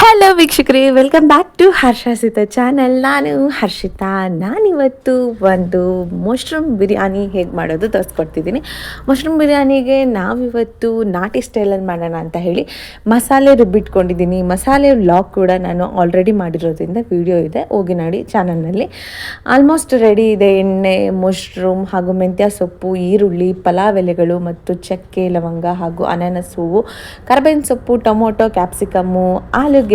Hello ವೀಕ್ಷಕರೇ, welcome back to Harshita channel. ನಾನು ಹರ್ಷಿತಾ. ನಾನಿವತ್ತು ಒಂದು ಮಶ್ರೂಮ್ ಬಿರಿಯಾನಿ ಹೇಗೆ ಮಾಡೋದು ತೋರಿಸ್ಕೊಡ್ತಿದ್ದೀನಿ. ಮಶ್ರೂಮ್ ಬಿರಿಯಾನಿಗೆ ನಾವಿವತ್ತು ನಾಟಿ ಸ್ಟೈಲಲ್ಲಿ ಮಾಡೋಣ ಅಂತ ಹೇಳಿ ಮಸಾಲೆ ರುಬ್ಬಿಟ್ಕೊಂಡಿದ್ದೀನಿ. ಮಸಾಲೆ ವ್ಲಾಗ್ ಕೂಡ ನಾನು ಆಲ್ರೆಡಿ ಮಾಡಿರೋದ್ರಿಂದ ವಿಡಿಯೋ ಇದೆ, ಹೋಗಿ ನೋಡಿ ಚಾನಲ್ನಲ್ಲಿ. ಆಲ್ಮೋಸ್ಟ್ ರೆಡಿ ಇದೆ. ಎಣ್ಣೆ, ಮಶ್ರೂಮ್ ಹಾಗೂ ಮೆಂತ್ಯ ಸೊಪ್ಪು, ಈರುಳ್ಳಿ, ಪಲಾವ್ ಎಲೆಗಳು ಮತ್ತು ಚಕ್ಕೆ, ಲವಂಗ ಹಾಗೂ ಅನಾನಸ್ ಹೂವು, ಕರ್ಬೇವಿನ ಸೊಪ್ಪು, ಟೊಮೊಟೊ, ಕ್ಯಾಪ್ಸಿಕಮ್ಮು, ಆಲೂಗೆಡ್ಡೆ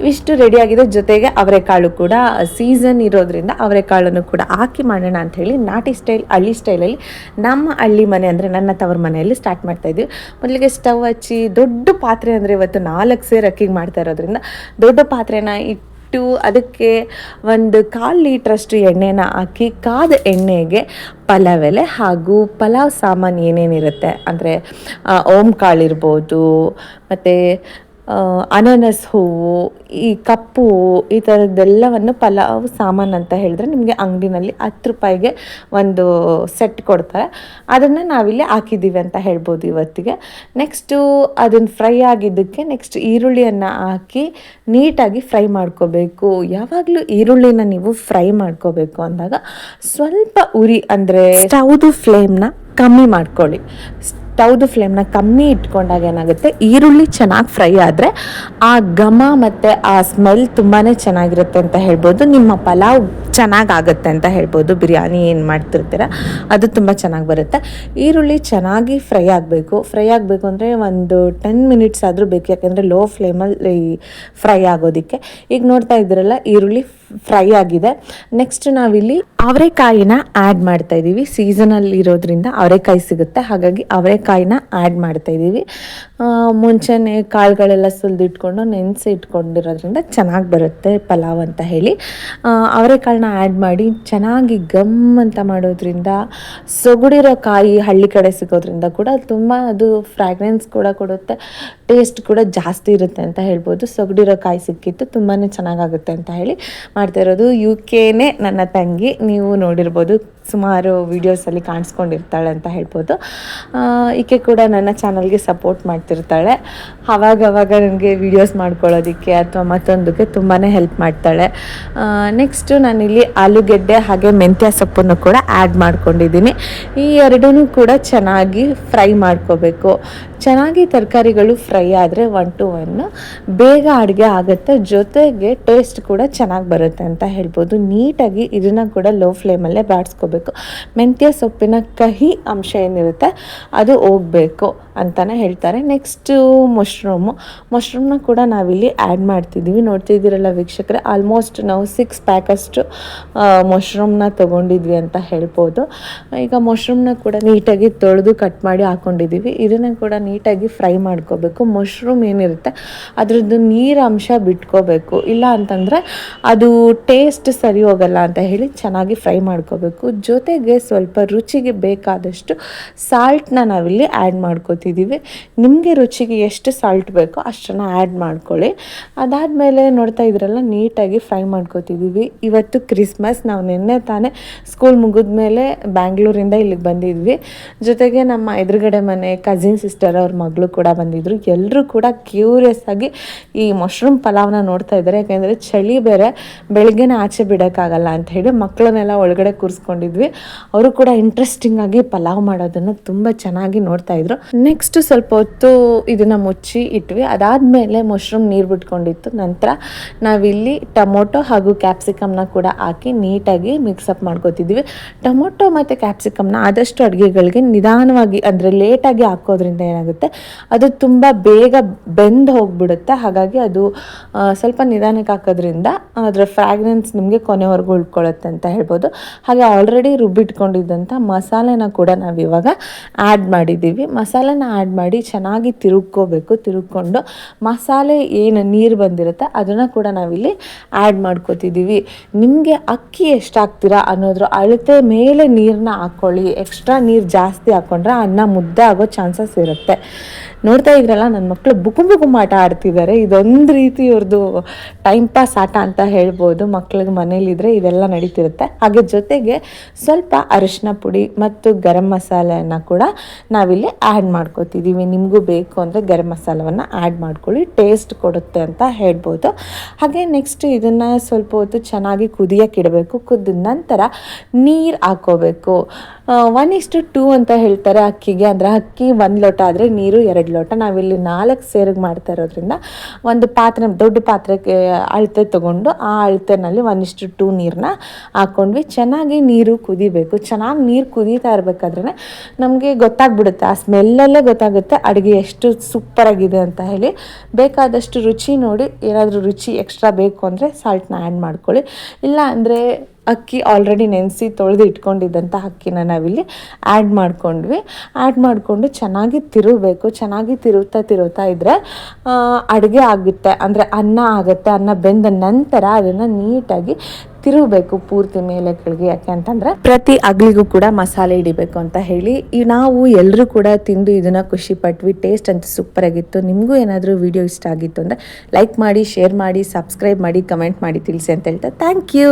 ಇವಿಷ್ಟು ರೆಡಿಯಾಗಿದೆ. ಜೊತೆಗೆ ಅವರೆಕಾಳು ಕೂಡ ಸೀಸನ್ ಇರೋದ್ರಿಂದ ಅವರೆಕಾಳನ್ನು ಕೂಡ ಹಾಕಿ ಮಾಡೋಣ ಅಂತ ಹೇಳಿ ನಾಟಿ ಸ್ಟೈಲ್, ಹಳ್ಳಿ ಸ್ಟೈಲಲ್ಲಿ ನಮ್ಮ ಹಳ್ಳಿ ಮನೆ ಅಂದರೆ ನನ್ನ ತವರ ಮನೆಯಲ್ಲಿ ಸ್ಟಾರ್ಟ್ ಮಾಡ್ತಾಯಿದ್ವಿ. ಮೊದಲಿಗೆ ಸ್ಟವ್ ಹಚ್ಚಿ ದೊಡ್ಡ ಪಾತ್ರೆ ಅಂದರೆ ಇವತ್ತು 4 ಸೇರು ಅಕ್ಕಿಗೆ ಮಾಡ್ತಾ ಇರೋದ್ರಿಂದ ದೊಡ್ಡ ಪಾತ್ರೆನ ಇಟ್ಟು ಅದಕ್ಕೆ 1/4 ಲೀಟ್ರಷ್ಟು ಎಣ್ಣೆನ ಹಾಕಿ ಕಾದ ಎಣ್ಣೆಗೆ ಪಲಾವ್ ಎಲೆ ಹಾಗೂ ಪಲಾವ್ ಸಾಮಾನು ಏನೇನಿರುತ್ತೆ ಅಂದರೆ ಓಂಕಾಳು ಇರ್ಬೋದು, ಮತ್ತು ಅನಾನಸ್ ಹೂವು, ಈ ಕಪ್ಪು ಹೂವು, ಈ ಥರದ್ದೆಲ್ಲವನ್ನು ಪಲಾವ್ ಸಾಮಾನು ಅಂತ ಹೇಳಿದ್ರೆ ನಿಮಗೆ ಅಂಗಡಿನಲ್ಲಿ 10 ರೂಪಾಯಿಗೆ ಒಂದು ಸೆಟ್ ಕೊಡ್ತಾರೆ. ಅದನ್ನು ನಾವಿಲ್ಲಿ ಹಾಕಿದ್ದೀವಿ ಅಂತ ಹೇಳ್ಬೋದು ಇವತ್ತಿಗೆ. ನೆಕ್ಸ್ಟು ಅದನ್ನು ಫ್ರೈ ಆಗಿದ್ದಕ್ಕೆ ನೆಕ್ಸ್ಟ್ ಈರುಳ್ಳಿಯನ್ನು ಹಾಕಿ ನೀಟಾಗಿ ಫ್ರೈ ಮಾಡ್ಕೋಬೇಕು. ಯಾವಾಗಲೂ ಈರುಳ್ಳಿನ ನೀವು ಫ್ರೈ ಮಾಡ್ಕೋಬೇಕು ಅಂದಾಗ ಸ್ವಲ್ಪ ಉರಿ ಅಂದರೆ ಸ್ಟವ್ದು ಫ್ಲೇಮ್ನ ಕಮ್ಮಿ ಮಾಡ್ಕೊಳ್ಳಿ. ಸ್ಟವ್ದು ಫ್ಲೇಮ್ನ ಕಮ್ಮಿ ಇಟ್ಕೊಂಡಾಗ ಏನಾಗುತ್ತೆ, ಈರುಳ್ಳಿ ಚೆನ್ನಾಗಿ ಫ್ರೈ ಆದರೆ ಆ ಘಮ ಮತ್ತು ಆ ಸ್ಮೆಲ್ ತುಂಬಾ ಚೆನ್ನಾಗಿರುತ್ತೆ ಅಂತ ಹೇಳ್ಬೋದು. ನಿಮ್ಮ ಪಲಾವ್ ಚೆನ್ನಾಗಾಗುತ್ತೆ ಅಂತ ಹೇಳ್ಬೋದು. ಬಿರಿಯಾನಿ ಏನು ಮಾಡ್ತಿರ್ತೀರ ಅದು ತುಂಬ ಚೆನ್ನಾಗಿ ಬರುತ್ತೆ. ಈರುಳ್ಳಿ ಚೆನ್ನಾಗಿ ಫ್ರೈ ಆಗಬೇಕು ಅಂದರೆ ಒಂದು 10 ಮಿನಿಟ್ಸ್ ಆದರೂ ಬೇಕು, ಯಾಕೆಂದರೆ ಲೋ ಫ್ಲೇಮಲ್ಲಿ ಫ್ರೈ ಆಗೋದಕ್ಕೆ. ಈಗ ನೋಡ್ತಾ ಇದ್ದೀರಲ್ಲ, ಈರುಳ್ಳಿ ಫ್ರೈ ಆಗಿದೆ. ನೆಕ್ಸ್ಟ್ ನಾವಿಲ್ಲಿ ಅವರೆಕಾಯಿನ ಆ್ಯಡ್ ಮಾಡ್ತಾ ಇದ್ದೀವಿ. ಸೀಸನಲ್ಲಿ ಇರೋದ್ರಿಂದ ಅವರೆಕಾಯಿ ಸಿಗುತ್ತೆ, ಹಾಗಾಗಿ ಅವರೆಕಾಯಿನ ಆ್ಯಡ್ ಮಾಡ್ತಾ ಇದ್ದೀವಿ. ಮುಂಚೆನೇ ಕಾಳುಗಳೆಲ್ಲ ಸುಲಿದಿಟ್ಕೊಂಡು ನೆನೆಸಿ ಇಟ್ಕೊಂಡಿರೋದ್ರಿಂದ ಚೆನ್ನಾಗಿ ಬರುತ್ತೆ ಪಲಾವ್ ಅಂತ ಹೇಳಿ ಅವರೆಕಾಳನ್ನ ಆ್ಯಡ್ ಮಾಡಿ ಚೆನ್ನಾಗಿ ಗಮ್ ಅಂತ ಮಾಡೋದ್ರಿಂದ, ಸೊಗಡಿರೋ ಕಾಯಿ ಹಳ್ಳಿ ಕಡೆ ಸಿಗೋದ್ರಿಂದ ಕೂಡ ತುಂಬ ಅದು ಫ್ರಾಗ್ರೆನ್ಸ್ ಕೂಡ ಕೊಡುತ್ತೆ, ಟೇಸ್ಟ್ ಕೂಡ ಜಾಸ್ತಿ ಇರುತ್ತೆ ಅಂತ ಹೇಳ್ಬೋದು. ಸೊಗಡಿರೋ ಕಾಯಿ ಸಿಕ್ಕಿತ್ತು, ತುಂಬಾ ಚೆನ್ನಾಗಾಗುತ್ತೆ ಅಂತ ಹೇಳಿ ಮಾಡ್ತಾ ಇರೋದು. UKನೇ ನನ್ನ ತಂಗಿ, ನೀವು ನೋಡಿರ್ಬೋದು, ಸುಮಾರು ವೀಡಿಯೋಸಲ್ಲಿ ಕಾಣಿಸ್ಕೊಂಡಿರ್ತಾಳೆ ಅಂತ ಹೇಳ್ಬೋದು. ಈಕೆ ಕೂಡ ನನ್ನ ಚಾನಲ್ಗೆ ಸಪೋರ್ಟ್ ಮಾಡ್ತಿರ್ತಾಳೆ. ಆವಾಗವಾಗ ನನಗೆ ವೀಡಿಯೋಸ್ ಮಾಡ್ಕೊಳ್ಳೋದಕ್ಕೆ ಅಥವಾ ಮತ್ತೊಂದಕ್ಕೆ ತುಂಬಾ ಹೆಲ್ಪ್ ಮಾಡ್ತಾಳೆ. ನೆಕ್ಸ್ಟು ನಾನಿಲ್ಲಿ ಆಲೂಗೆಡ್ಡೆ ಹಾಗೆ ಮೆಂತ್ಯ ಸೊಪ್ಪನ್ನು ಕೂಡ ಆ್ಯಡ್ ಮಾಡ್ಕೊಂಡಿದ್ದೀನಿ. ಈ ಎರಡೂ ಕೂಡ ಚೆನ್ನಾಗಿ ಫ್ರೈ ಮಾಡ್ಕೋಬೇಕು. ಚೆನ್ನಾಗಿ ತರಕಾರಿಗಳು ಫ್ರೈ ಆದರೆ 1 to 1 ಬೇಗ ಅಡುಗೆ ಆಗುತ್ತೆ, ಜೊತೆಗೆ ಟೇಸ್ಟ್ ಕೂಡ ಚೆನ್ನಾಗಿ ಬರುತ್ತೆ ಅಂತ ಹೇಳ್ಬೋದು. ನೀಟಾಗಿ ಇದನ್ನು ಕೂಡ ಲೋ ಫ್ಲೇಮಲ್ಲೇ ಬಾಡಿಸ್ಕೋಬೇಕು. ಮೆಂತ್ಯ ಸೊಪ್ಪಿನ ಕಹಿ ಅಂಶ ಏನಿರುತ್ತೆ ಅದು ಹೋಗಬೇಕು ಅಂತಲೇ ಹೇಳ್ತಾರೆ. ನೆಕ್ಸ್ಟು ಮಶ್ರೂಮ್ನ ಕೂಡ ನಾವಿಲ್ಲಿ ಆ್ಯಡ್ ಮಾಡ್ತಿದ್ದೀವಿ. ನೋಡ್ತಿದ್ದೀರಲ್ಲ ವೀಕ್ಷಕರೇ, ಆಲ್ಮೋಸ್ಟ್ ನಾವು 6 ಪ್ಯಾಕಷ್ಟು ಮಶ್ರೂಮ್ನ ತೊಗೊಂಡಿದ್ವಿ ಅಂತ ಹೇಳ್ಬೋದು. ಈಗ ಮಶ್ರೂಮ್ನ ಕೂಡ ನೀಟಾಗಿ ತೊಳೆದು ಕಟ್ ಮಾಡಿ ಹಾಕ್ಕೊಂಡಿದ್ದೀವಿ. ಇದನ್ನು ಕೂಡ ನೀಟಾಗಿ ಫ್ರೈ ಮಾಡ್ಕೋಬೇಕು. ಮಶ್ರೂಮ್ ಏನಿರುತ್ತೆ ಅದರದ್ದು ನೀರು ಅಂಶ ಬಿಟ್ಕೋಬೇಕು, ಇಲ್ಲ ಅಂತಂದರೆ ಅದು ಟೇಸ್ಟ್ ಸರಿ ಹೋಗಲ್ಲ ಅಂತ ಹೇಳಿ ಚೆನ್ನಾಗಿ ಫ್ರೈ ಮಾಡ್ಕೋಬೇಕು. ಜೊತೆಗೆ ಸ್ವಲ್ಪ ರುಚಿಗೆ ಬೇಕಾದಷ್ಟು ಸಾಲ್ಟ್ನ ನಾವಿಲ್ಲಿ ಆ್ಯಡ್ ಮಾಡ್ಕೋತಿದ್ದೀವಿ. ನಿಮಗೆ ರುಚಿಗೆ ಎಷ್ಟು ಸಾಲ್ಟ್ ಬೇಕೋ ಅಷ್ಟನ್ನು ಆ್ಯಡ್ ಮಾಡ್ಕೊಳ್ಳಿ. ಅದಾದಮೇಲೆ ನೋಡ್ತಾ ಇದ್ರಲ್ಲ, ನೀಟಾಗಿ ಫ್ರೈ ಮಾಡ್ಕೋತಿದ್ದೀವಿ. ಇವತ್ತು ಕ್ರಿಸ್ಮಸ್, ನಾವು ನಿನ್ನೆ ತಾನೇ ಸ್ಕೂಲ್ ಮುಗಿದ ಮೇಲೆ ಬ್ಯಾಂಗ್ಳೂರಿಂದ ಇಲ್ಲಿಗೆ ಬಂದಿದ್ವಿ. ಜೊತೆಗೆ ನಮ್ಮ ಎದುರುಗಡೆ ಮನೆ ಕಸಿನ್ ಸಿಸ್ಟರ್ ಅವ್ರ ಮಗಳು ಕೂಡ ಬಂದಿದ್ದರು. ಎಲ್ಲರೂ ಕೂಡ ಕ್ಯೂರಿಯಸ್ ಆಗಿ ಈ ಮಶ್ರೂಮ್ ಪಲಾವ್ನ ನೋಡ್ತಾ ಇದ್ದಾರೆ. ಯಾಕೆಂದರೆ ಚಳಿ ಬೇರೆ, ಬೆಳಗ್ಗೆನೇ ಆಚೆ ಬಿಡೋಕ್ಕಾಗಲ್ಲ ಅಂತ ಹೇಳಿ ಮಕ್ಕಳನ್ನೆಲ್ಲ ಒಳಗಡೆ ಕೂರಿಸ್ಕೊಂಡಿದ್ವಿ. ಅವರು ಕೂಡ ಇಂಟ್ರೆಸ್ಟಿಂಗ್ ಆಗಿ ಪಲಾವ್ ಮಾಡೋದನ್ನು ತುಂಬ ಚೆನ್ನಾಗಿ ನೋಡ್ತಾ ಇದ್ರು. ನೆಕ್ಸ್ಟ್ ಸ್ವಲ್ಪ ಹೊತ್ತು ಇದನ್ನು ಮುಚ್ಚಿ ಇಟ್ವಿ. ಅದಾದಮೇಲೆ ಮಶ್ರೂಮ್ ನೀರು ಬಿಟ್ಕೊಂಡಿತ್ತು. ನಂತರ ನಾವಿಲ್ಲಿ ಟೊಮೊಟೊ ಹಾಗೂ ಕ್ಯಾಪ್ಸಿಕಮ್ನ ಕೂಡ ಹಾಕಿ ನೀಟಾಗಿ ಮಿಕ್ಸಪ್ ಮಾಡ್ಕೋತಿದ್ವಿ. ಟೊಮೊಟೊ ಮತ್ತು ಕ್ಯಾಪ್ಸಿಕಮ್ನ ಆದಷ್ಟು ಅಡುಗೆಗಳಿಗೆ ನಿಧಾನವಾಗಿ ಅಂದರೆ ಲೇಟಾಗಿ ಹಾಕೋದ್ರಿಂದ ಏನಾಗುತ್ತೆ, ಅದು ತುಂಬ ಬೇಗ ಬೆಂದು ಹೋಗ್ಬಿಡುತ್ತೆ. ಹಾಗಾಗಿ ಅದು ಸ್ವಲ್ಪ ನಿಧಾನಕ್ಕೆ ಹಾಕೋದ್ರಿಂದ ಅದರ ಫ್ರಾಗ್ರೆನ್ಸ್ ನಿಮಗೆ ಕೊನೆವರೆಗೂ ಉಳ್ಕೊಳ್ಳುತ್ತೆ ಅಂತ ಹೇಳ್ಬೋದು. ಹಾಗೆ ಆಲ್ರೆಡಿ ರುಬ್ಬಿಟ್ಕೊಂಡಿದ್ದಂಥ ಮಸಾಲೆನ ಕೂಡ ನಾವಿವಾಗ ಆ್ಯಡ್ ಮಾಡಿದ್ದೀವಿ. ಮಸಾಲೆನ ಆ್ಯಡ್ ಮಾಡಿ ಚೆನ್ನಾಗಿ ತಿರುಗ್ಕೊಂಡು ಮಸಾಲೆ ಏನು ನೀರು ಬಂದಿರುತ್ತೆ ಅದನ್ನು ಕೂಡ ನಾವಿಲ್ಲಿ ಆ್ಯಡ್ ಮಾಡ್ಕೋತಿದ್ದೀವಿ. ನಿಮಗೆ ಅಕ್ಕಿ ಎಷ್ಟು ಹಾಕ್ತೀರಾ ಅನ್ನೋದ್ರ ಅಳತೆ ಮೇಲೆ ನೀರನ್ನ ಹಾಕ್ಕೊಳ್ಳಿ. ಎಕ್ಸ್ಟ್ರಾ ನೀರು ಜಾಸ್ತಿ ಹಾಕ್ಕೊಂಡ್ರೆ ಅನ್ನ ಮುದ್ದೆ ಆಗೋ ಚಾನ್ಸಸ್ ಇರುತ್ತೆ. ನೋಡ್ತಾ ಇದ್ರಲ್ಲ ನನ್ನ ಮಕ್ಕಳು ಬುಕುಂ ಆಟ ಆಡ್ತಿದ್ದಾರೆ. ಇದೊಂದು ರೀತಿ ಇವ್ರದ್ದು ಟೈಮ್ ಪಾಸ್ ಆಟ ಅಂತ ಹೇಳ್ಬೋದು. ಮಕ್ಳಿಗೆ ಮನೇಲಿದ್ರೆ ಇದೆಲ್ಲ ನಡೀತಿರುತ್ತೆ. ಹಾಗೆ ಜೊತೆಗೆ ಸ್ವಲ್ಪ ಅರಿಶಿನ ಪುಡಿ ಮತ್ತು ಗರಂ ಮಸಾಲೆಯನ್ನು ಕೂಡ ನಾವಿಲ್ಲಿ ಆ್ಯಡ್ ಮಾಡ್ಕೋತಿದ್ದೀವಿ. ನಿಮಗೂ ಬೇಕು ಅಂದರೆ ಗರಂ ಮಸಾಲವನ್ನು ಆ್ಯಡ್ ಮಾಡ್ಕೊಳ್ಳಿ, ಟೇಸ್ಟ್ ಕೊಡುತ್ತೆ ಅಂತ ಹೇಳ್ಬೋದು. ಹಾಗೆ ನೆಕ್ಸ್ಟ್ ಇದನ್ನು ಸ್ವಲ್ಪ ಹೊತ್ತು ಚೆನ್ನಾಗಿ ಕುದಿಯೋಕೆ ಇಡಬೇಕು. ಕುದ್ದ ನಂತರ ನೀರು ಹಾಕೋಬೇಕು. 1:2 ಅಂತ ಹೇಳ್ತಾರೆ ಅಕ್ಕಿಗೆ. ಅಂದರೆ ಅಕ್ಕಿ 1 ಲೋಟ ಆದರೆ ನೀರು 2 ಲೋಟ. ನಾವಿಲ್ಲಿ 4 ಸೇರಿಗೆ ಮಾಡ್ತಾ ಇರೋದ್ರಿಂದ ಒಂದು ಪಾತ್ರೆ, ದೊಡ್ಡ ಪಾತ್ರೆಗೆ ಅಳತೆ ತೊಗೊಂಡು ಆ ಅಳತೆನಲ್ಲಿ 1:2 ನೀರನ್ನ ಹಾಕ್ಕೊಂಡ್ವಿ. ಚೆನ್ನಾಗಿ ನೀರು ಕುದಿಬೇಕು. ಚೆನ್ನಾಗಿ ನೀರು ಕುದೀತಾ ಇರಬೇಕಾದ್ರೆ ನಮಗೆ ಗೊತ್ತಾಗ್ಬಿಡುತ್ತೆ, ಆ ಸ್ಮೆಲ್ಲಲ್ಲೇ ಗೊತ್ತಾಗುತ್ತೆ ಅಡುಗೆ ಎಷ್ಟು ಸೂಪರಾಗಿದೆ ಅಂತ ಹೇಳಿ. ಬೇಕಾದಷ್ಟು ರುಚಿ ನೋಡಿ, ಏನಾದರೂ ರುಚಿ ಎಕ್ಸ್ಟ್ರಾ ಬೇಕು ಅಂದರೆ ಸಾಲ್ಟ್ನ ಆ್ಯಡ್ ಮಾಡ್ಕೊಳ್ಳಿ. ಇಲ್ಲ ಅಂದರೆ ಅಕ್ಕಿ ಆಲ್ರೆಡಿ ನೆನೆಸಿ ತೊಳೆದು ಇಟ್ಕೊಂಡಿದ್ದಂಥ ಅಕ್ಕಿನ ನಾವಿಲ್ಲಿ ಆ್ಯಡ್ ಮಾಡ್ಕೊಂಡ್ವಿ. ಆ್ಯಡ್ ಮಾಡಿಕೊಂಡು ಚೆನ್ನಾಗಿ ತಿರುಗಬೇಕು. ಚೆನ್ನಾಗಿ ತಿರುಗ್ತಾ ಇದ್ದರೆ ಅಡುಗೆ ಆಗುತ್ತೆ, ಅಂದರೆ ಅನ್ನ ಆಗುತ್ತೆ. ಅನ್ನ ಬೆಂದ ನಂತರ ಅದನ್ನು ನೀಟಾಗಿ ತಿರುಗಬೇಕು ಪೂರ್ತಿ ಮೇಲೆ ಕೆಳಗೆ. ಯಾಕೆ ಅಂತಂದರೆ ಪ್ರತಿ ಅಗ್ಲಿಗೂ ಕೂಡ ಮಸಾಲೆ ಹಿಡಿಬೇಕು ಅಂತ ಹೇಳಿ ನಾವು ಎಲ್ಲರೂ ಕೂಡ ತಿಂದು ಇದನ್ನು ಖುಷಿ ಪಟ್ವಿ. ಟೇಸ್ಟ್ ಅಂತೂ ಸೂಪರಾಗಿತ್ತು. ನಿಮಗೂ ಏನಾದರೂ ವಿಡಿಯೋ ಇಷ್ಟ ಆಗಿತ್ತು ಅಂದರೆ ಲೈಕ್ ಮಾಡಿ, ಶೇರ್ ಮಾಡಿ, ಸಬ್ಸ್ಕ್ರೈಬ್ ಮಾಡಿ, ಕಮೆಂಟ್ ಮಾಡಿ ತಿಳಿಸಿ ಅಂತ ಹೇಳ್ತಾ ಥ್ಯಾಂಕ್ ಯು.